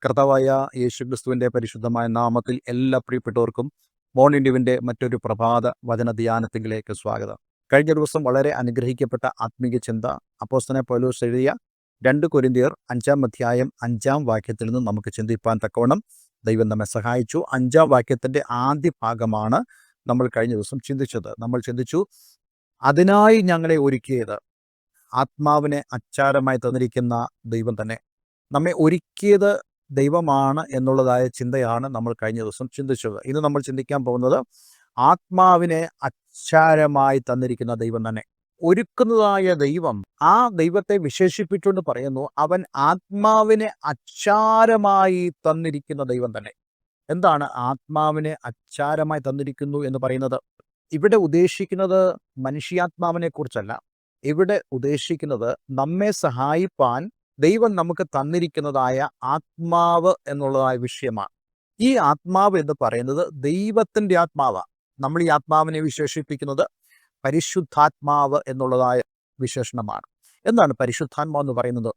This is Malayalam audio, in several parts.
കർത്താവായ യേശുക്രിസ്തുവിൻ്റെ പരിശുദ്ധമായ നാമത്തിൽ എല്ലാ പ്രിയപ്പെട്ടവർക്കും മോർണിംഗ് മറ്റൊരു പ്രഭാത വചന ധ്യാനത്തിലേക്ക് സ്വാഗതം. കഴിഞ്ഞ ദിവസം വളരെ അനുഗ്രഹിക്കപ്പെട്ട ആത്മീയ ചിന്ത അപ്പോസ്തലനായ പൗലോസ് എഴുതിയ 2 കൊരിന്ത്യർ 5-ാം അധ്യായം 5-ാം വാക്യത്തിൽ നിന്ന് നമുക്ക് ചിന്തിപ്പാൻ തക്കവണ്ണം ദൈവം നമ്മെ സഹായിച്ചു. 5-ാം വാക്യത്തിൻ്റെ ആദ്യ ഭാഗമാണ് നമ്മൾ കഴിഞ്ഞ ദിവസം ചിന്തിച്ചത്. നമ്മൾ ചിന്തിച്ചു, അതിനായി ഞങ്ങളെ ഒരുക്കിയത് ആത്മാവിനെ അച്ചാരമായി തന്നിരിക്കുന്ന ദൈവം തന്നെ. നമ്മെ ഒരുക്കിയത് ദൈവമാണ് എന്നുള്ളതായ ചിന്തയാണ് നമ്മൾ കഴിഞ്ഞ ദിവസം ചിന്തിച്ചത്. ഇന്ന് നമ്മൾ ചിന്തിക്കാൻ പോകുന്നത് ആത്മാവിനെ അച്ചാരമായി തന്നിരിക്കുന്ന ദൈവം തന്നെ. ഒരുക്കുന്നതായ ദൈവം, ആ ദൈവത്തെ വിശേഷിപ്പിച്ചുകൊണ്ട് പറയുന്നു, അവൻ ആത്മാവിനെ അച്ചാരമായി തന്നിരിക്കുന്ന ദൈവം തന്നെ. എന്താണ് ആത്മാവിനെ അച്ചാരമായി തന്നിരിക്കുന്നു എന്ന് പറയുന്നത്? ഇവിടെ ഉദ്ദേശിക്കുന്നത് മനുഷ്യാത്മാവിനെ കുറിച്ചല്ല. ഇവിടെ ഉദ്ദേശിക്കുന്നത് നമ്മെ സഹായിപ്പാൻ ദൈവം നമുക്ക് തന്നിരിക്കുന്നതായ ആത്മാവ് എന്നുള്ളതായ വിഷയമാണ്. ഈ ആത്മാവ് എന്ന് പറയുന്നത് ദൈവത്തിൻ്റെ ആത്മാവാണ്. നമ്മൾ ഈ ആത്മാവിനെ വിശേഷിപ്പിക്കുന്നത് പരിശുദ്ധാത്മാവ് എന്നുള്ളതായ വിശേഷണമാണ്. എന്താണ് പരിശുദ്ധാത്മാവ് എന്ന് പറയുന്നത്?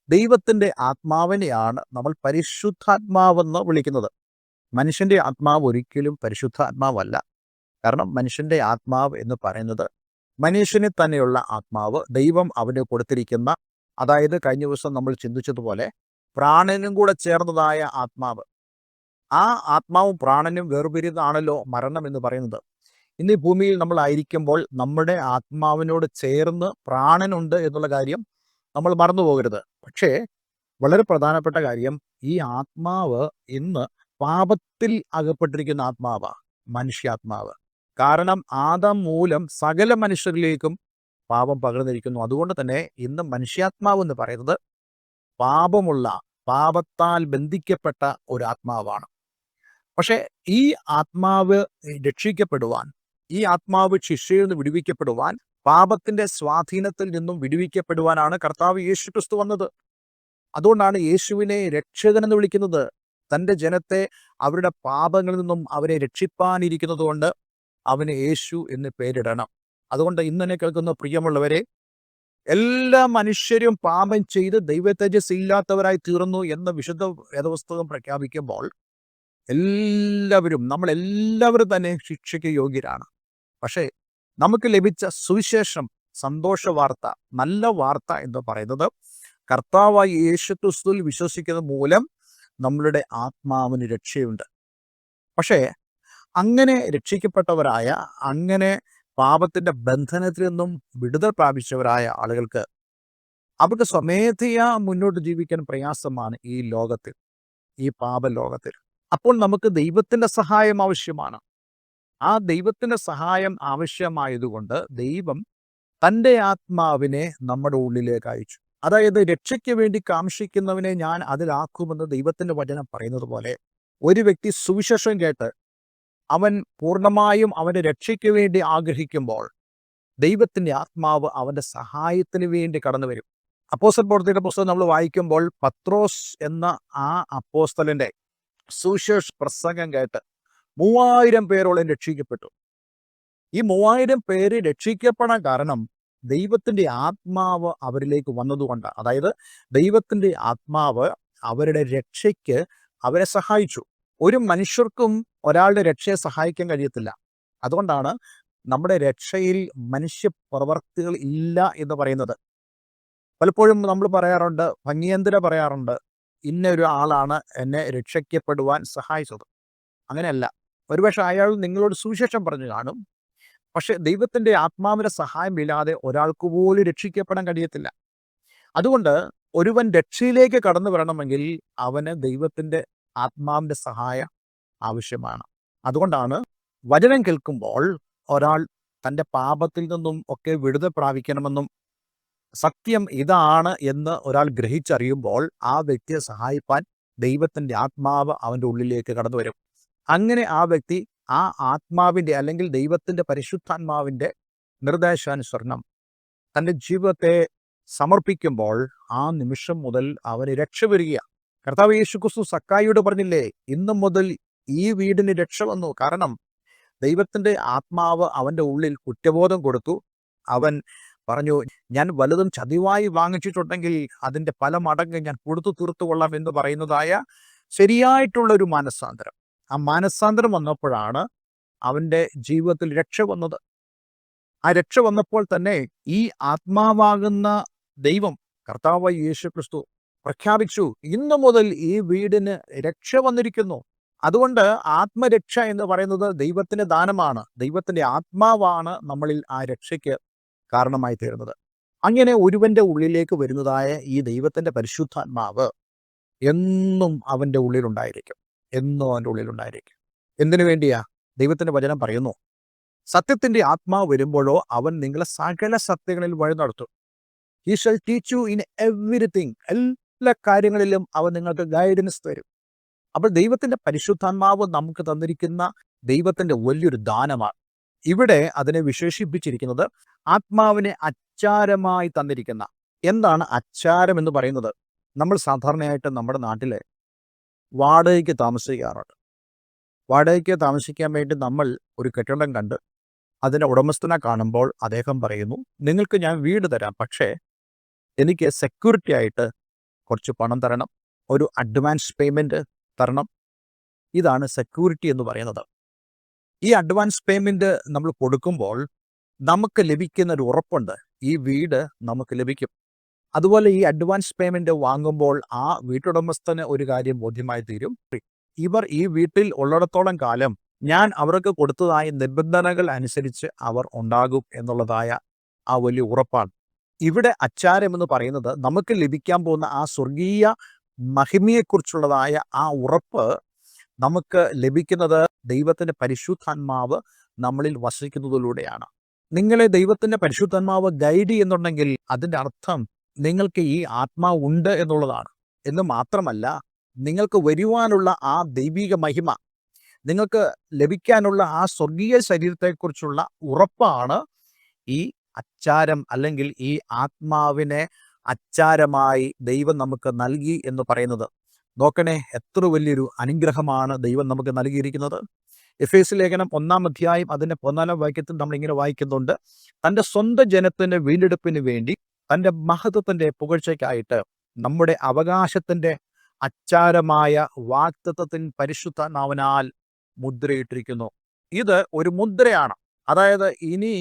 ദൈവത്തിൻ്റെ ആത്മാവിനെയാണ് നമ്മൾ പരിശുദ്ധാത്മാവെന്ന് വിളിക്കുന്നത്. മനുഷ്യൻ്റെ ആത്മാവ് ഒരിക്കലും പരിശുദ്ധാത്മാവല്ല. കാരണം മനുഷ്യൻ്റെ ആത്മാവ് എന്ന് പറയുന്നത് മനുഷ്യനെ തന്നെയുള്ള ആത്മാവ്, ദൈവം അവന് കൊടുത്തിരിക്കുന്ന, അതായത് കഴിഞ്ഞ ദിവസം നമ്മൾ ചിന്തിച്ചതുപോലെ പ്രാണനും കൂടെ ചേർന്നതായ ആത്മാവ്. ആ ആത്മാവും പ്രാണനും വേർപിരിതാണല്ലോ മരണം എന്ന് പറയുന്നത്. ഇന്ന് ഈ ഭൂമിയിൽ നമ്മളായിരിക്കുമ്പോൾ നമ്മുടെ ആത്മാവിനോട് ചേർന്ന് പ്രാണനുണ്ട് എന്നുള്ള കാര്യം നമ്മൾ മറന്നു പോകരുത്. പക്ഷേ വളരെ പ്രധാനപ്പെട്ട കാര്യം, ഈ ആത്മാവ് ഇന്ന് പാപത്തിൽ അകപ്പെട്ടിരിക്കുന്ന ആത്മാവാണ്, മനുഷ്യാത്മാവ്. കാരണം ആദാം മൂലം സകല മനുഷ്യരിലേക്കും പാപം പകർന്നിരിക്കുന്നു. അതുകൊണ്ട് തന്നെ ഇന്ന് മനുഷ്യാത്മാവ് എന്ന് പറയുന്നത് പാപമുള്ള, പാപത്താൽ ബന്ധിക്കപ്പെട്ട ഒരു ആത്മാവാണ്. പക്ഷെ ഈ ആത്മാവ് രക്ഷിക്കപ്പെടുവാൻ, ഈ ആത്മാവ് ശിക്ഷയിൽ നിന്ന് വിടുവിക്കപ്പെടുവാൻ, പാപത്തിന്റെ സ്വാധീനത്തിൽ നിന്നും വിടുവിക്കപ്പെടുവാനാണ് കർത്താവ് യേശുക്രിസ്തു വന്നത്. അതുകൊണ്ടാണ് യേശുവിനെ രക്ഷകൻ എന്ന് വിളിക്കുന്നത്. തൻ്റെ ജനത്തെ അവരുടെ പാപങ്ങളിൽ നിന്നും അവരെ രക്ഷിപ്പാനിരിക്കുന്നത് കൊണ്ട് അവന് യേശു എന്ന് പേരിടണം. അതുകൊണ്ട് ഇന്നെ കേൾക്കുന്ന പ്രിയമുള്ളവരെ, എല്ലാ മനുഷ്യരും പാപം ചെയ്ത് ദൈവ തേജസ് ഇല്ലാത്തവരായി തീർന്നു എന്ന് വിശുദ്ധ വേദപുസ്തകം പ്രഖ്യാപിക്കുമ്പോൾ നമ്മളെല്ലാവരും തന്നെ ശിക്ഷയ്ക്ക് യോഗ്യരാണ്. പക്ഷേ നമുക്ക് ലഭിച്ച സുവിശേഷം, സന്തോഷ വാർത്ത, നല്ല വാർത്ത എന്ന് പറയുന്നത് കർത്താവായ യേശുക്രിസ്തുവിൽ വിശ്വസിക്കുന്നത് മൂലം നമ്മളുടെ ആത്മാവിന് രക്ഷയുണ്ട്. പക്ഷേ അങ്ങനെ രക്ഷിക്കപ്പെട്ടവരായ, അങ്ങനെ പാപത്തിന്റെ ബന്ധനത്തിൽ നിന്നും വിടുതൽ പ്രാപിച്ചവരായ ആളുകൾക്ക് അവർക്ക് സ്വമേധയാ മുന്നോട്ട് ജീവിക്കാൻ പ്രയാസമാണ് ഈ ലോകത്തിൽ, ഈ പാപലോകത്തിൽ. അപ്പോൾ നമുക്ക് ദൈവത്തിന്റെ സഹായം ആവശ്യമാണ്. ആ ദൈവത്തിന്റെ സഹായം ആവശ്യമായതുകൊണ്ട് ദൈവം തൻ്റെ ആത്മാവിനെ നമ്മുടെ ഉള്ളിലേക്ക് അയച്ചു. അതായത് രക്ഷയ്ക്ക് വേണ്ടി കാംക്ഷിക്കുന്നവനെ ഞാൻ അതിലാക്കുമെന്ന് ദൈവത്തിന്റെ വചനം പറയുന്നത് പോലെ, ഒരു വ്യക്തി സുവിശേഷം കേട്ട് അവൻ പൂർണ്ണമായും അവൻ്റെ രക്ഷയ്ക്ക് വേണ്ടി ആഗ്രഹിക്കുമ്പോൾ ദൈവത്തിൻ്റെ ആത്മാവ് അവൻ്റെ സഹായത്തിന് വേണ്ടി കടന്നു വരും. അപ്പോസ്തല പ്രവൃത്തിയുടെ പുസ്തകം നമ്മൾ വായിക്കുമ്പോൾ പത്രോസ് എന്ന ആ അപ്പോസ്തലൻ്റെ സുവിശേഷ പ്രസംഗം കേട്ട് 3000 പേരോളം രക്ഷിക്കപ്പെട്ടു. ഈ 3000 പേര് രക്ഷിക്കപ്പെടാൻ കാരണം ദൈവത്തിൻ്റെ ആത്മാവ് അവരിലേക്ക് വന്നതുകൊണ്ടാണ്. അതായത് ദൈവത്തിൻ്റെ ആത്മാവ് അവരുടെ രക്ഷയ്ക്ക് അവരെ സഹായിച്ചു. ഒരു മനുഷ്യർക്കും ഒരാളുടെ രക്ഷയെ സഹായിക്കാൻ കഴിയത്തില്ല. അതുകൊണ്ടാണ് നമ്മുടെ രക്ഷയിൽ മനുഷ്യ പ്രവർത്തികൾ ഇല്ല എന്ന് പറയുന്നത്. പലപ്പോഴും നമ്മൾ പറയാറുണ്ട്, ഭംഗിയന്തിര പറയാറുണ്ട്, ഇന്നൊരു ആളാണ് എന്നെ രക്ഷിക്കപ്പെടുവാൻ സഹായിച്ചത്. അങ്ങനെയല്ല. ഒരുപക്ഷെ അയാൾ നിങ്ങളോട് സുവിശേഷം പറഞ്ഞു കാണും. പക്ഷെ ദൈവത്തിൻ്റെ ആത്മാവിൻ്റെ സഹായമില്ലാതെ ഒരാൾക്ക് പോലും രക്ഷിക്കപ്പെടാൻ കഴിയത്തില്ല. അതുകൊണ്ട് ഒരുവൻ രക്ഷയിലേക്ക് കടന്നു വരണമെങ്കിൽ അവന് ദൈവത്തിൻ്റെ ആത്മാവിൻ്റെ സഹായം ആവശ്യമാണ്. അതുകൊണ്ടാണ് വചനം കേൾക്കുമ്പോൾ ഒരാൾ തൻ്റെ പാപത്തിൽ നിന്നും ഒക്കെ വിടുതൽ പ്രാപിക്കണമെന്നും സത്യം ഇതാണ് എന്ന് ഒരാൾ ഗ്രഹിച്ചറിയുമ്പോൾ ആ വ്യക്തിയെ സഹായിപ്പാൻ ദൈവത്തിൻ്റെ ആത്മാവ് അവൻ്റെ ഉള്ളിലേക്ക് കടന്നു വരും. അങ്ങനെ ആ വ്യക്തി ആ ആത്മാവിൻ്റെ, അല്ലെങ്കിൽ ദൈവത്തിൻ്റെ പരിശുദ്ധാത്മാവിൻ്റെ നിർദ്ദേശാനുസരണം തൻ്റെ ജീവിതത്തെ സമർപ്പിക്കുമ്പോൾ ആ നിമിഷം മുതൽ അവന് രക്ഷ വരികയാണ്. കർത്താവ് യേശുക്രിസ്തു സക്കായിയോട് പറഞ്ഞില്ലേ, ഇന്നു മുതൽ ഈ വീടിന് രക്ഷ വന്നു. കാരണം ദൈവത്തിൻ്റെ ആത്മാവ് അവൻ്റെ ഉള്ളിൽ കുറ്റബോധം കൊടുത്തു. അവൻ പറഞ്ഞു, ഞാൻ വലുതും ചതിവായി വാങ്ങിച്ചിട്ടുണ്ടെങ്കിൽ അതിൻ്റെ പല മടങ്ങ് ഞാൻ കൊടുത്തു തീർത്തുകൊള്ളാം എന്ന് പറയുന്നതായ ശരിയായിട്ടുള്ള ഒരു മാനസാന്തരം. ആ മാനസാന്തരം വന്നപ്പോഴാണ് അവൻ്റെ ജീവിതത്തിൽ രക്ഷ വന്നത്. ആ രക്ഷ വന്നപ്പോൾ തന്നെ ഈ ആത്മാവാകുന്ന ദൈവം, കർത്താവായ യേശു ക്രിസ്തു പ്രഖ്യാപിച്ചു, ഇന്നു മുതൽ ഈ വീടിന് രക്ഷ വന്നിരിക്കുന്നു. അതുകൊണ്ട് ആത്മരക്ഷ എന്ന് പറയുന്നത് ദൈവത്തിൻ്റെ ദാനമാണ്. ദൈവത്തിൻ്റെ ആത്മാവാണ് നമ്മളിൽ ആ രക്ഷയ്ക്ക് കാരണമായി തീരുന്നത്. അങ്ങനെ ഒരുവൻ്റെ ഉള്ളിലേക്ക് വരുന്നതായ ഈ ദൈവത്തിൻ്റെ പരിശുദ്ധാത്മാവ് എന്നും അവൻ്റെ ഉള്ളിലുണ്ടായിരിക്കും. എന്നും അവൻ്റെ ഉള്ളിലുണ്ടായിരിക്കും. എന്തിനു വേണ്ടിയാ? ദൈവത്തിൻ്റെ വചനം പറയുന്നു, സത്യത്തിൻ്റെ ആത്മാവ് വരുമ്പോഴോ അവൻ നിങ്ങളെ സകല സത്യങ്ങളിൽ വഴി നടത്തും. He shall teach you in everything. എല്ലാ കാര്യങ്ങളിലും അവൻ നിങ്ങൾക്ക് ഗൈഡൻസ് തരും. അപ്പോൾ ദൈവത്തിൻ്റെ പരിശുദ്ധാത്മാവ് നമുക്ക് തന്നിരിക്കുന്ന ദൈവത്തിൻ്റെ വലിയൊരു ദാനമാണ്. ഇവിടെ അതിനെ വിശേഷിപ്പിച്ചിരിക്കുന്നത് ആത്മാവിനെ അച്ചാരമായി തന്നിരിക്കുന്ന. എന്താണ് അച്ചാരം എന്ന് പറയുന്നത്? നമ്മൾ സാധാരണയായിട്ട് നമ്മുടെ നാട്ടിൽ വാടകയ്ക്ക് താമസിക്കാറുണ്ട്. വാടകയ്ക്ക് താമസിക്കാൻ വേണ്ടി നമ്മൾ ഒരു കെട്ടിടം കണ്ട് അതിൻ്റെ ഉടമസ്ഥനെ കാണുമ്പോൾ അദ്ദേഹം പറയുന്നു, നിങ്ങൾക്ക് ഞാൻ വീട് തരാം, പക്ഷേ എനിക്ക് സെക്യൂരിറ്റി ആയിട്ട് കുറച്ച് പണം തരണം, ഒരു അഡ്വാൻസ് പേയ്മെൻറ്റ് തരണം. ഇതാണ് സെക്യൂരിറ്റി എന്ന് പറയുന്നത്. ഈ അഡ്വാൻസ് പേയ്മെൻറ്റ് നമ്മൾ കൊടുക്കുമ്പോൾ നമുക്ക് ലഭിക്കുന്ന ഒരു ഉറപ്പുണ്ട്, ഈ വീട് നമുക്ക് ലഭിക്കും. അതുപോലെ ഈ അഡ്വാൻസ് പേയ്മെൻറ്റ് വാങ്ങുമ്പോൾ ആ വീട്ടുടമസ്ഥന് ഒരു കാര്യം ബോധ്യമായി തീരും, ഇവർ ഈ വീട്ടിൽ ഉള്ളിടത്തോളം കാലം ഞാൻ അവർക്ക് കൊടുത്തതായ നിബന്ധനകൾ അനുസരിച്ച് അവർ ഉണ്ടാകും എന്നുള്ളതായ ആ വലിയ ഉറപ്പാണ്. ഇവിടെ അച്ചാരം എന്ന് പറയുന്നത് നമുക്ക് ലഭിക്കാൻ പോകുന്ന ആ സ്വർഗീയ മഹിമയെക്കുറിച്ചുള്ളതായ ആ ഉറപ്പ് നമുക്ക് ലഭിക്കുന്നത് ദൈവത്തിൻ്റെ പരിശുദ്ധാത്മാവ് നമ്മളിൽ വസിക്കുന്നതിലൂടെയാണ്. നിങ്ങളെ ദൈവത്തിൻ്റെ പരിശുദ്ധാത്മാവ് ഗൈഡ് ചെയ്യുന്നുണ്ടെങ്കിൽ അതിൻ്റെ അർത്ഥം നിങ്ങൾക്ക് ഈ ആത്മാവ് ഉണ്ട് എന്നുള്ളതാണ്. എന്ന് മാത്രമല്ല, നിങ്ങൾക്ക് വരുവാനുള്ള ആ ദൈവിക മഹിമ, നിങ്ങൾക്ക് ലഭിക്കാനുള്ള ആ സ്വർഗീയ ശരീരത്തെക്കുറിച്ചുള്ള ഉറപ്പാണ് ഈ അച്ചാരം, അല്ലെങ്കിൽ ഈ ആത്മാവിനെ അച്ചാരമായി ദൈവം നമുക്ക് നൽകി എന്ന് പറയുന്നത്. നോക്കണേ, എത്ര വലിയൊരു അനുഗ്രഹമാണ് ദൈവം നമുക്ക് നൽകിയിരിക്കുന്നത്. എഫേസ്യ ലേഖനം 1-ാം അധ്യായം അതിൻ്റെ 14-ാം വാക്യത്തിൽ നമ്മളിങ്ങനെ വായിക്കുന്നുണ്ട്, തൻ്റെ സ്വന്തം ജനത്തിൻ്റെ വീണ്ടെടുപ്പിന് വേണ്ടി തൻ്റെ മഹത്വത്തിൻ്റെ പുകഴ്ചയ്ക്കായിട്ട് നമ്മുടെ അവകാശത്തിൻ്റെ അച്ചാരമായ വാഗ്ദത്തത്തിൻ പരിശുദ്ധാത്മാവിനാൽ മുദ്രയിട്ടിരിക്കുന്നു. ഇത് ഒരു മുദ്രയാണ്. അതായത് ഇനി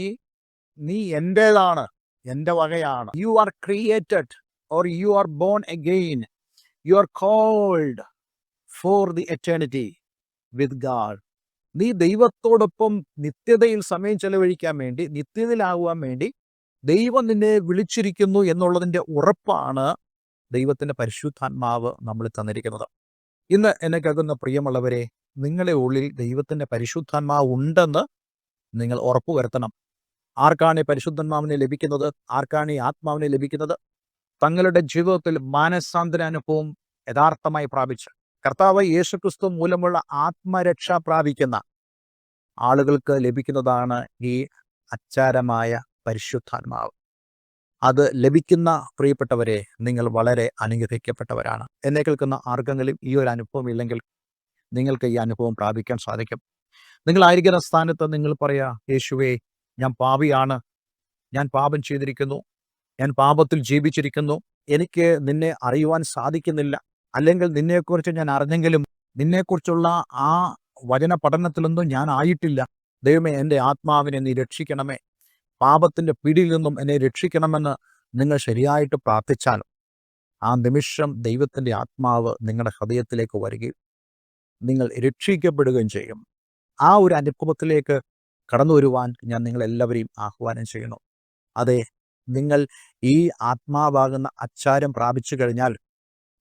നീ എൻ്റേതാണ്, എൻ്റെ വകയാണ്. You are created or you are born again. You are called for the eternity with God. നീ ദൈവത്തോടൊപ്പം നിത്യതയിൽ സമയം ചെലവഴിക്കാൻ വേണ്ടി, നിത്യതയിലാകുവാൻ വേണ്ടി ദൈവം നിന്നെ വിളിച്ചിരിക്കുന്നു എന്നുള്ളതിൻ്റെ ഉറപ്പാണ് ദൈവത്തിൻ്റെ പരിശുദ്ധാത്മാവ് നമ്മൾ തന്നിരിക്കുന്നത്. ഇന്ന് എന്നെ കേൾക്കുന്ന പ്രിയമുള്ളവരെ, നിങ്ങളുടെ ഉള്ളിൽ ദൈവത്തിൻ്റെ പരിശുദ്ധാത്മാവ് ഉണ്ടെന്ന് നിങ്ങൾ ഉറപ്പുവരുത്തണം. ആർക്കാണ് ഈ പരിശുദ്ധാത്മാവിനെ ലഭിക്കുന്നത്? ആർക്കാണ് ഈ ആത്മാവിനെ ലഭിക്കുന്നത്? തങ്ങളുടെ ജീവിതത്തിൽ മാനസാന്തരാനുഭവം യഥാർത്ഥമായി പ്രാപിച്ച് കർത്താവ് യേശുക്രിസ്തു മൂലമുള്ള ആത്മരക്ഷ പ്രാപിക്കുന്ന ആളുകൾക്ക് ലഭിക്കുന്നതാണ് ഈ അച്ചാരമായ പരിശുദ്ധാത്മാവ്. അത് ലഭിക്കുന്ന പ്രിയപ്പെട്ടവരെ, നിങ്ങൾ വളരെ അനുഗ്രഹിക്കപ്പെട്ടവരാണ്. എന്നെ കേൾക്കുന്ന ആർക്കെങ്കിലും ഈ ഒരു അനുഭവം ഇല്ലെങ്കിൽ നിങ്ങൾക്ക് ഈ അനുഭവം പ്രാപിക്കാൻ സാധിക്കും. നിങ്ങളായിരിക്കുന്ന സ്ഥാനത്ത് നിങ്ങൾ പറയാ, യേശുവേ, ഞാൻ പാപിയാണ്, ഞാൻ പാപം ചെയ്തിരിക്കുന്നു, ഞാൻ പാപത്തിൽ ജീവിച്ചിരിക്കുന്നു, എനിക്ക് നിന്നെ അറിയുവാൻ സാധിക്കുന്നില്ല, അല്ലെങ്കിൽ നിന്നെക്കുറിച്ച് ഞാൻ അറിഞ്ഞെങ്കിലും നിന്നെക്കുറിച്ചുള്ള ആ വചന പഠനത്തിലൊന്നും ഞാൻ ആയിട്ടില്ല. ദൈവമേ, എൻ്റെ ആത്മാവിനെ നീ രക്ഷിക്കണമേ, പാപത്തിൻ്റെ പിടിയിൽ നിന്നും എന്നെ രക്ഷിക്കണമെന്ന് നിങ്ങൾ ശരിയായിട്ട് പ്രാർത്ഥിച്ചാൽ ആ നിമിഷം ദൈവത്തിൻ്റെ ആത്മാവ് നിങ്ങളുടെ ഹൃദയത്തിലേക്ക് വരികയും നിങ്ങൾ രക്ഷിക്കപ്പെടുകയും ചെയ്യും. ആ ഒരു അനുഭവത്തിലേക്ക് കടന്നു വരുവാൻ ഞാൻ നിങ്ങളെല്ലാവരെയും ആഹ്വാനം ചെയ്യുന്നു. അതെ, നിങ്ങൾ ഈ ആത്മാവാകുന്ന അച്ചാരം പ്രാപിച്ചു കഴിഞ്ഞാൽ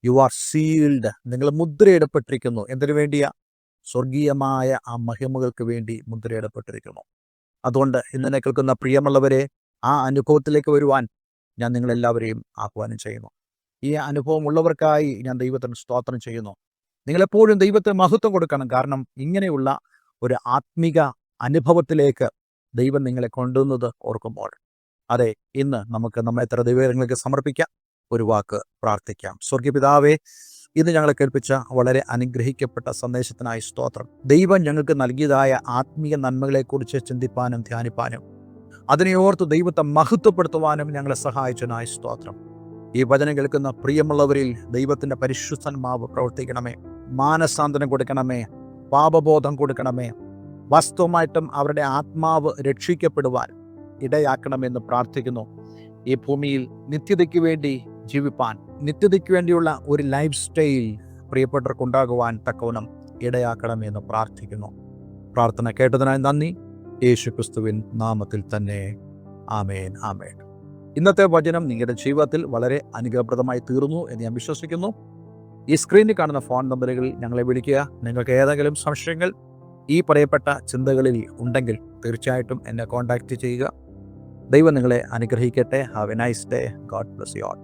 യു ആർ സീൽഡ്. നിങ്ങൾ മുദ്രയിടപ്പെട്ടിരിക്കുന്നു. എന്തിനു വേണ്ടിയാ? സ്വർഗീയമായ ആ മഹിമകൾക്ക് വേണ്ടി മുദ്രയിടപ്പെട്ടിരിക്കുന്നു. അതുകൊണ്ട് ഇന്നെ കേൾക്കുന്ന പ്രിയമുള്ളവരെ, ആ അനുഭവത്തിലേക്ക് വരുവാൻ ഞാൻ നിങ്ങളെല്ലാവരെയും ആഹ്വാനം ചെയ്യുന്നു. ഈ അനുഭവം ഉള്ളവർക്കായി ഞാൻ ദൈവത്തിന് സ്തോത്രം ചെയ്യുന്നു. നിങ്ങളെപ്പോഴും ദൈവത്തെ മഹത്വം കൊടുക്കണം. കാരണം ഇങ്ങനെയുള്ള ഒരു ആത്മിക അനുഭവത്തിലേക്ക് ദൈവം നിങ്ങളെ കൊണ്ടുവന്നത് ഓർക്കുമ്പോൾ, അതെ, ഇന്ന് നമുക്ക് നമ്മെ എത്ര ദൈവങ്ങൾക്ക് സമർപ്പിക്കാം. ഒരു വാക്ക് പ്രാർത്ഥിക്കാം. സ്വർഗീയപിതാവേ, ഇന്ന് ഞങ്ങളെ കേൾപ്പിച്ച വളരെ അനുഗ്രഹിക്കപ്പെട്ട സന്ദേശത്തിനായി സ്തോത്രം. ദൈവം ഞങ്ങൾക്ക് നൽകിയതായ ആത്മീയ നന്മകളെക്കുറിച്ച് ചിന്തിപ്പാനും ധ്യാനിപ്പാനും അതിനെ ഓർത്ത് ദൈവത്തെ മഹത്വപ്പെടുത്തുവാനും ഞങ്ങളെ സഹായിച്ചതിനായി സ്തോത്രം. ഈ വചനം കേൾക്കുന്ന പ്രിയമുള്ളവരിൽ ദൈവത്തിൻ്റെ പരിശുദ്ധാത്മാവ് പ്രവർത്തിക്കണമേ. മാനസാന്തരം കൊടുക്കണമേ, പാപബോധം കൊടുക്കണമേ, വാസ്തവമായിട്ടും അവരുടെ ആത്മാവ് രക്ഷിക്കപ്പെടുവാൻ ഇടയാക്കണമെന്ന് പ്രാർത്ഥിക്കുന്നു. ഈ ഭൂമിയിൽ നിത്യതയ്ക്ക് വേണ്ടി ജീവിപ്പാൻ, നിത്യതയ്ക്ക് വേണ്ടിയുള്ള ഒരു ലൈഫ് സ്റ്റൈൽ പ്രിയപ്പെട്ടവർക്കുണ്ടാകുവാൻ തക്കവണ്ണം ഇടയാക്കണമെന്ന് പ്രാർത്ഥിക്കുന്നു. പ്രാർത്ഥന കേട്ടതിനായി നന്ദി. യേശുക്രിസ്തുവിൻ നാമത്തിൽ തന്നെ. ആമേൻ, ആമേൻ. ഇന്നത്തെ വചനം നിങ്ങളുടെ ജീവിതത്തിൽ വളരെ അനുഗ്രഹപ്രദമായി തീർന്നു എന്ന് ഞാൻ വിശ്വസിക്കുന്നു. ഈ സ്ക്രീനിൽ കാണുന്ന ഫോൺ നമ്പറുകളിൽ ഞങ്ങളെ വിളിക്കുക. നിങ്ങൾക്ക് ഏതെങ്കിലും സംശയങ്ങൾ ഈ പറയപ്പെട്ട ചിന്തകളിൽ ഉണ്ടെങ്കിൽ തീർച്ചയായിട്ടും എന്നെ കോൺടാക്റ്റ് ചെയ്യുക. ദൈവം നിങ്ങളെ അനുഗ്രഹിക്കട്ടെ. Have A nice day. God bless you all.